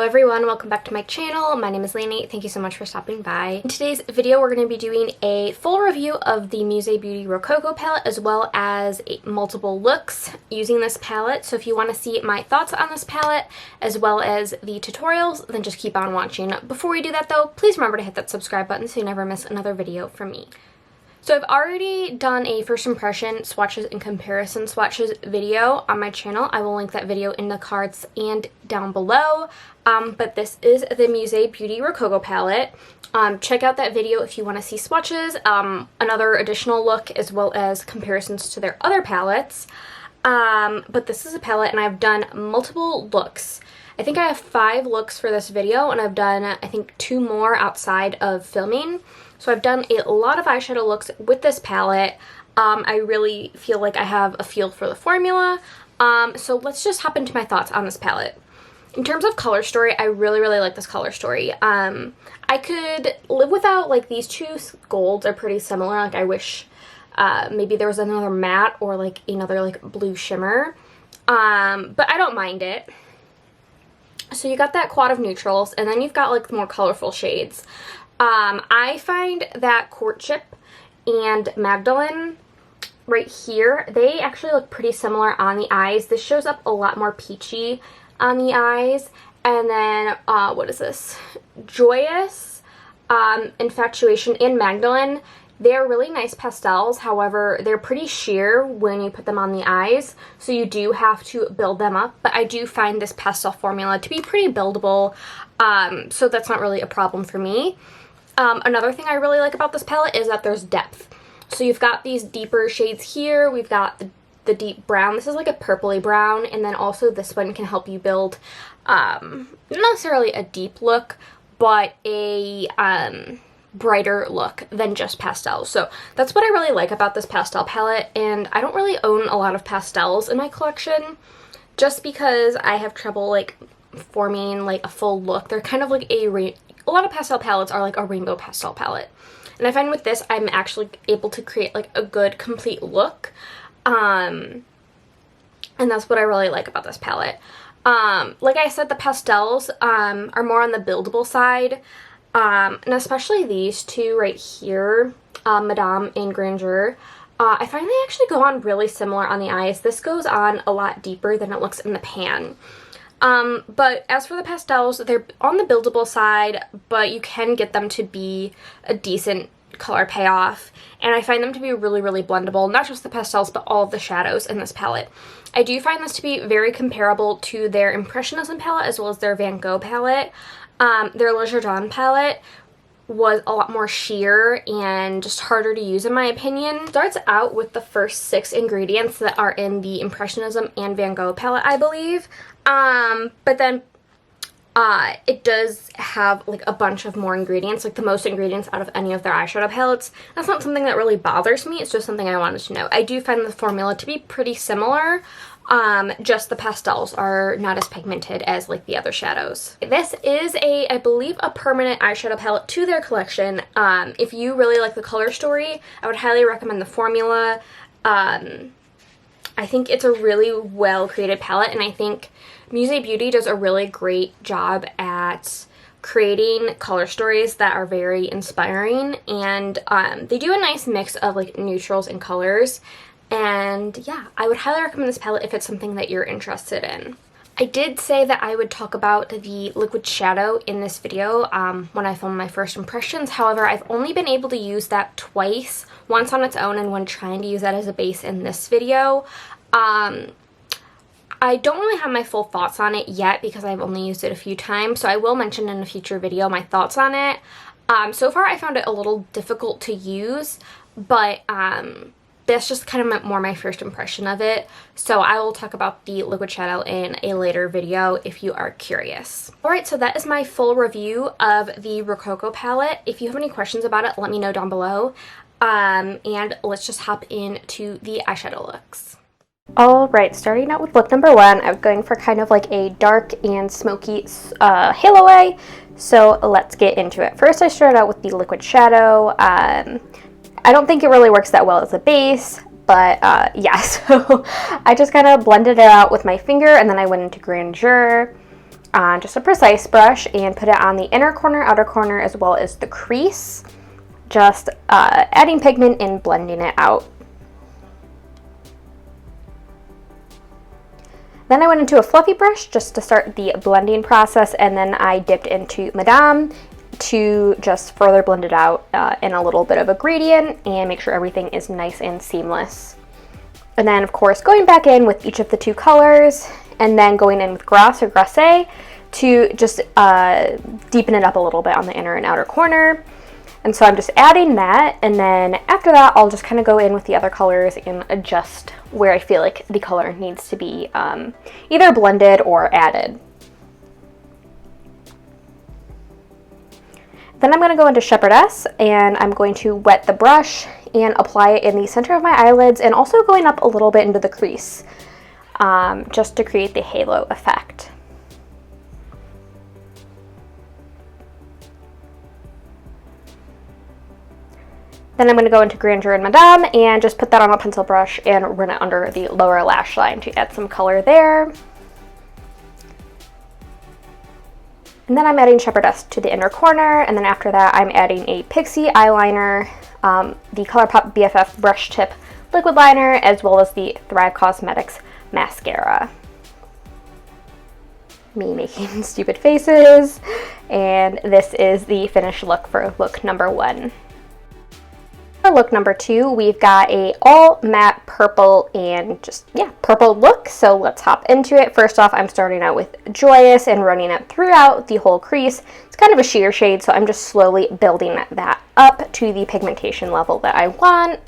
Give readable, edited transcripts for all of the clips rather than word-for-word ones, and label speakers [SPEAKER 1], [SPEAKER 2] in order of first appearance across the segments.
[SPEAKER 1] everyone, welcome back to my channel. My name is Lainey. Thank you so much for stopping by. In today's video, we're going to be doing a full review of the Musee Beauty Rococo palette as well as multiple looks using this palette. So if you want to see my thoughts on this palette as well as the tutorials, then just keep on watching. Before we do that though, please remember to hit that subscribe button so you never miss another video from me. So I've already done a first impression swatches and comparison swatches video on my channel. I will link that video in the cards and down below. But this is the Musee Beauty Rococo palette. Check out that video if you want to see swatches, another additional look as well as comparisons to their other palettes. But this is a palette and I've done multiple looks. I think I have 5 looks for this video and I've done I think 2 more outside of filming. So I've done a lot of eyeshadow looks with this palette. I really feel like I have a feel for the formula. So let's just hop into my thoughts on this palette. In terms of color story, I really like this color story. I could live without like these two golds are pretty similar. Like I wish maybe there was another matte or like another like blue shimmer. But I don't mind it. So you got that quad of neutrals and then you've got like more colorful shades. I find that Courtship and Magdalene right here, they actually look pretty similar on the eyes. This shows up a lot more peachy on the eyes. And then, what is this? Joyous, Infatuation, and Magdalene. They're really nice pastels. However, they're pretty sheer when you put them on the eyes. So you do have to build them up. But I do find this pastel formula to be pretty buildable. So that's not really a problem for me. Another thing I really like about this palette is that there's depth. So you've got these deeper shades here. We've got the deep brown. This is like a purpley brown. And then also this one can help you build not necessarily a deep look, but a brighter look than just pastels. So that's what I really like about this pastel palette. And I don't really own a lot of pastels in my collection just because I have trouble like forming like a full look. They're kind of like a lot of pastel palettes are like a rainbow pastel palette. And I find with this, I'm actually able to create like a good complete look. And that's what I really like about this palette. Like I said, the pastels are more on the buildable side. And especially these two right here, Madame and Grandeur. I find they actually go on really similar on the eyes. This goes on a lot deeper than it looks in the pan. But as for the pastels, they're on the buildable side, but you can get them to be a decent color payoff. And I find them to be really blendable, not just the pastels, but all of the shadows in this palette. I do find this to be very comparable to their Impressionism palette as well as their Van Gogh palette. Their Le Jardin palette was a lot more sheer and just harder to use in my opinion. It starts out with the first 6 ingredients that are in the Impressionism and Van Gogh palette, I believe. But then it does have like a bunch of more ingredients, like the most ingredients out of any of their eyeshadow palettes. That's not something that really bothers me, it's just something I wanted to know. I do find the formula to be pretty similar, just the pastels are not as pigmented as like the other shadows. This is I believe a permanent eyeshadow palette to their collection. If you really like the color story, I would highly recommend the formula. I think it's a really well created palette and I think Musee Beauty does a really great job at creating color stories that are very inspiring, and they do a nice mix of like neutrals and colors. And yeah, I would highly recommend this palette if it's something that you're interested in. I did say that I would talk about the liquid shadow in this video when I filmed my first impressions. However, I've only been able to use that twice, once on its own and when trying to use that as a base in this video. I don't really have my full thoughts on it yet because I've only used it a few times, so I will mention in a future video my thoughts on it. So far I found it a little difficult to use, but that's just kind of more my first impression of it. So I will talk about the liquid shadow in a later video if you are curious. Alright, so that is my full review of the Rococo palette. If you have any questions about it, let me know down below. And let's just hop into the eyeshadow looks. Alright, starting out with look number 1, I'm going for kind of like a dark and smoky halo eye. So let's get into it. First I started out with the liquid shadow. I don't think it really works that well as a base, but yeah, so I just kind of blended it out with my finger and then I went into Grandeur. on just a precise brush and put it on the inner corner, outer corner, as well as the crease. Just adding pigment and blending it out. Then I went into a fluffy brush just to start the blending process, and then I dipped into Madame to just further blend it out in a little bit of a gradient and make sure everything is nice and seamless. And then, of course, going back in with each of the two colors, and then going in with Grass or Grasse to just deepen it up a little bit on the inner and outer corner. And so I'm just adding that, and then after that I'll just kind of go in with the other colors and adjust where I feel like the color needs to be either blended or added. Then I'm going to go into Shepherdess, and I'm going to wet the brush and apply it in the center of my eyelids, and also going up a little bit into the crease, just to create the halo effect. Then I'm going to go into Grandeur and Madame and just put that on a pencil brush and run it under the lower lash line to add some color there. And then I'm adding Shepherdess to the inner corner, and then after that I'm adding a Pixi eyeliner, the Colourpop BFF brush tip liquid liner, as well as the Thrive Causemetics mascara. Me making stupid faces, and this is the finished look for look number 1. For look number 2, we've got a all matte purple and just, purple look. So let's hop into it. First off, I'm starting out with Joyous and running it throughout the whole crease. It's kind of a sheer shade, so I'm just slowly building that up to the pigmentation level that I want.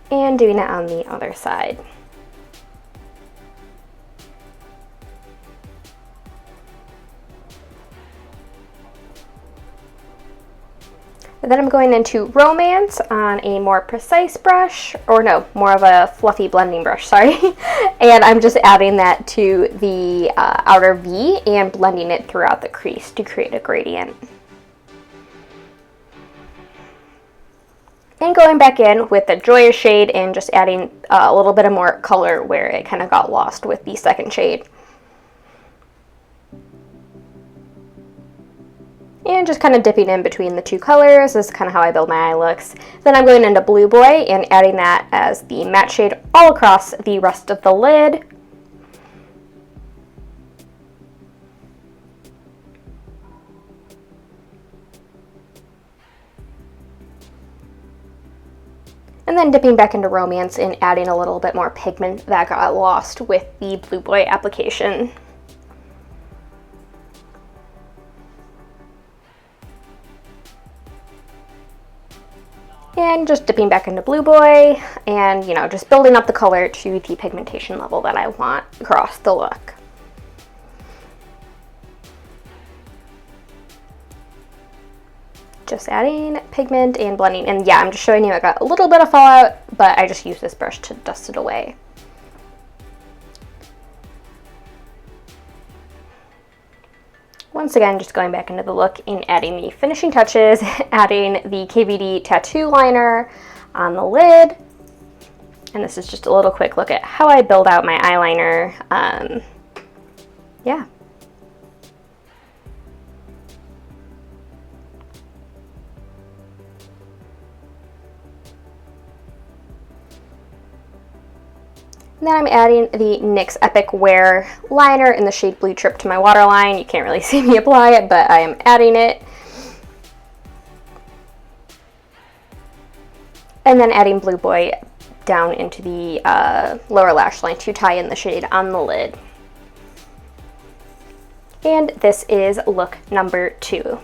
[SPEAKER 1] And doing it on the other side. And then I'm going into Romance on a more precise brush, or no, more of a fluffy blending brush, sorry. And I'm just adding that to the outer V and blending it throughout the crease to create a gradient. And going back in with the Joyous shade and just adding a little bit of more color where it kind of got lost with the second shade. And just kind of dipping in between the two colors. This is kind of how I build my eye looks. Then I'm going into Blue Boy and adding that as the matte shade all across the rest of the lid. And then dipping back into Romance and adding a little bit more pigment that got lost with the Blue Boy application. And just dipping back into Blue Boy and, just building up the color to the pigmentation level that I want across the look. Just adding pigment and blending. And yeah, I'm just showing you I got a little bit of fallout, but I just used this brush to dust it away. Once again, just going back into the look and adding the finishing touches, adding the KVD tattoo liner on the lid. And this is just a little quick look at how I build out my eyeliner. Yeah. And then I'm adding the NYX Epic Wear liner in the shade Blue Trip to my waterline. You can't really see me apply it, but I am adding it. And then adding Blue Boy down into the lower lash line to tie in the shade on the lid. And this is look number 2.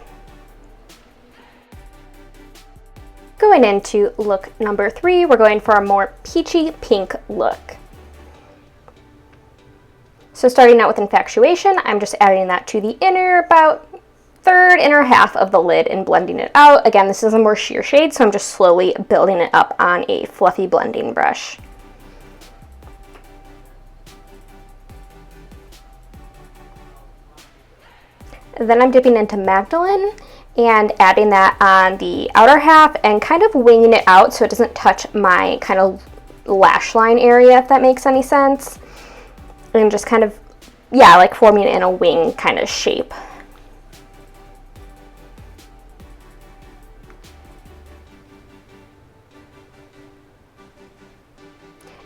[SPEAKER 1] Going into look number 3, we're going for a more peachy pink look. So starting out with Infatuation, I'm just adding that to the about third inner half of the lid and blending it out. Again, this is a more sheer shade, so I'm just slowly building it up on a fluffy blending brush. Then I'm dipping into Magdalene and adding that on the outer half and kind of winging it out so it doesn't touch my kind of lash line area, if that makes any sense. And just kind of yeah, like forming in a wing kind of shape.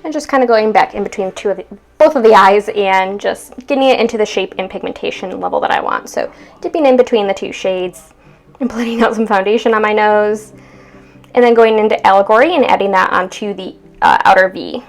[SPEAKER 1] And just kind of going back in between both of the eyes and just getting it into the shape and pigmentation level that I want. So dipping in between the two shades and blending out some foundation on my nose. And then going into Allegory and adding that onto the outer V.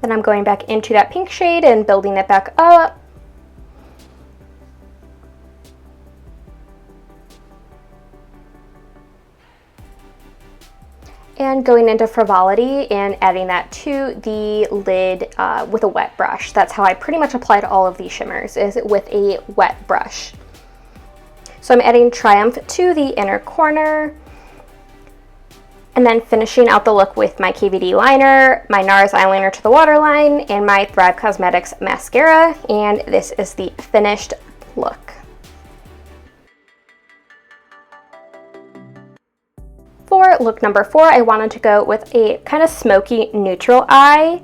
[SPEAKER 1] Then I'm going back into that pink shade and building it back up. And going into Frivolity and adding that to the lid with a wet brush. That's how I pretty much applied all of these shimmers, is with a wet brush. So I'm adding Triumph to the inner corner. And then finishing out the look with my KVD liner, my NARS eyeliner to the waterline, and my Thrive Causemetics mascara. And this is the finished look. For look number 4, I wanted to go with a kind of smoky neutral eye.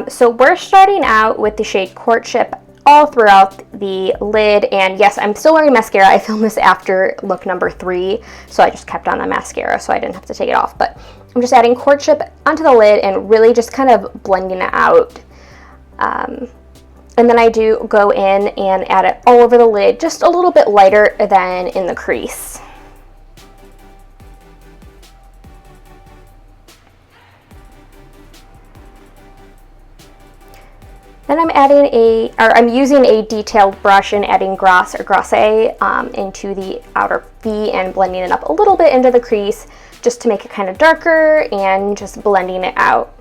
[SPEAKER 1] So we're starting out with the shade Courtship all throughout the lid, and yes, I'm still wearing mascara. I filmed this after look number 3, so I just kept on the mascara so I didn't have to take it off, but I'm just adding Courtship onto the lid and really just kind of blending it out. And then I do go in and add it all over the lid, just a little bit lighter than in the crease. Then I'm using a detailed brush and adding Grasse into the outer V and blending it up a little bit into the crease just to make it kind of darker and just blending it out.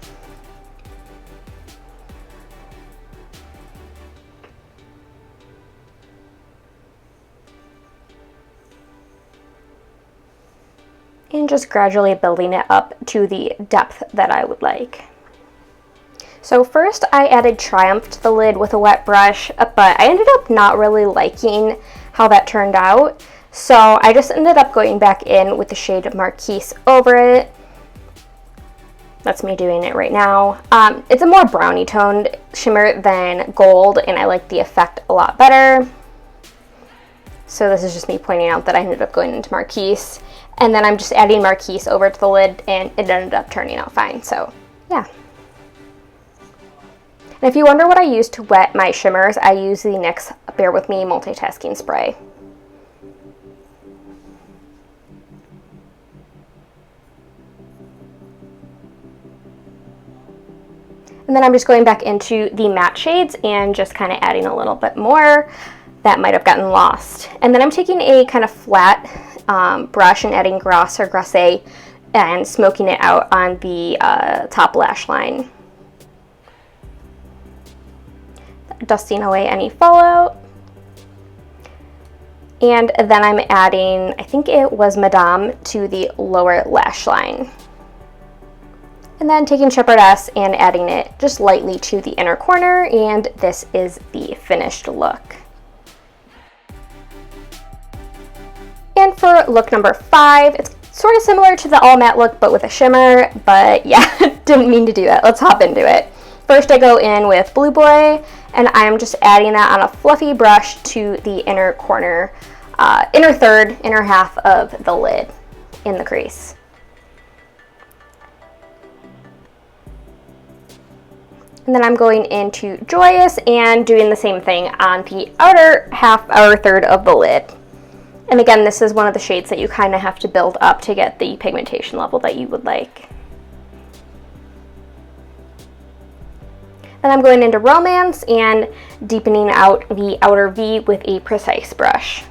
[SPEAKER 1] And just gradually building it up to the depth that I would like. So first I added Triumph to the lid with a wet brush, but I ended up not really liking how that turned out. So I just ended up going back in with the shade Marquise over it. That's me doing it right now. It's a more brownie toned shimmer than gold, and I like the effect a lot better. So this is just me pointing out that I ended up going into Marquise. And then I'm just adding Marquise over to the lid, and it ended up turning out fine. So yeah. And if you wonder what I use to wet my shimmers, I use the NYX Bear With Me Multitasking Spray. And then I'm just going back into the matte shades and just kind of adding a little bit more that might have gotten lost. And then I'm taking a kind of flat brush and adding Grasse and smoking it out on the top lash line. Dusting away any fallout. And then I'm adding, I think it was Madame, to the lower lash line. And then taking Shepherdess and adding it just lightly to the inner corner, and this is the finished look. And for look number 5, it's sort of similar to the all matte look but with a shimmer, but yeah, didn't mean to do that. Let's hop into it. First I go in with Blue Boy, and I'm just adding that on a fluffy brush to the inner corner, inner half of the lid in the crease. And then I'm going into Joyous and doing the same thing on the outer third of the lid. And again, this is one of the shades that you kind of have to build up to get the pigmentation level that you would like. Then I'm going into Romance and deepening out the outer V with a precise brush.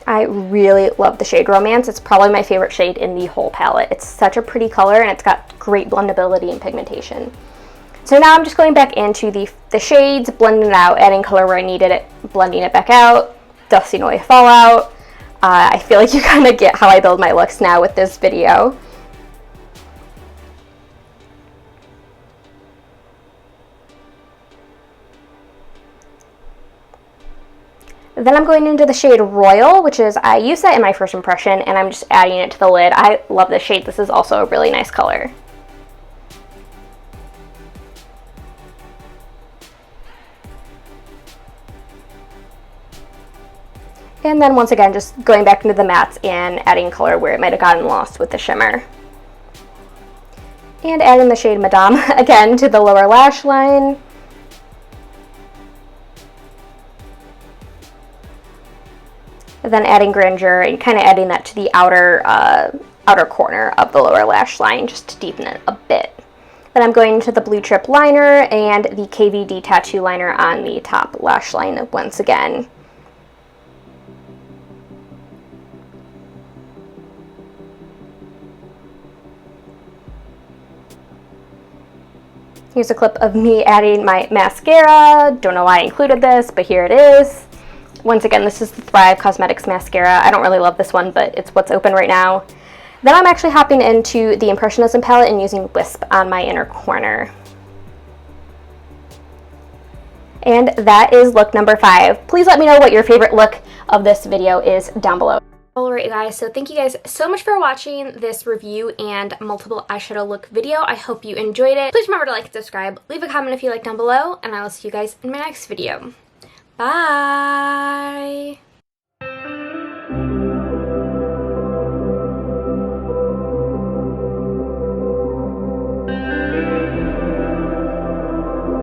[SPEAKER 1] I really love the shade Romance. It's probably my favorite shade in the whole palette. It's such a pretty color and it's got great blendability and pigmentation. So now I'm just going back into the shades, blending it out, adding color where I needed it, blending it back out, dusting away fallout, I feel like you kind of get how I build my looks now with this video. Then I'm going into the shade Royal, which is, I used that in my first impression, and I'm just adding it to the lid. I love this shade. This is also a really nice color. And then once again, just going back into the mattes and adding color where it might have gotten lost with the shimmer. And adding the shade Madame again to the lower lash line. And then adding Grandeur and kind of adding that to the outer corner of the lower lash line just to deepen it a bit. Then I'm going into the Blue Trip liner and the KVD tattoo liner on the top lash line once again. Here's a clip of me adding my mascara. Don't know why I included this, but here it is. Once again, this is the Thrive Causemetics mascara. I don't really love this one, but it's what's open right now. Then I'm actually hopping into the Impressionism palette and using Wisp on my inner corner. And that is look number 5. Please let me know what your favorite look of this video is down below. Alright guys, so thank you guys so much for watching this review and multiple eyeshadow look video. I hope you enjoyed it. Please remember to like and subscribe. Leave a comment if you like down below, and I will see you guys in my next video. Bye!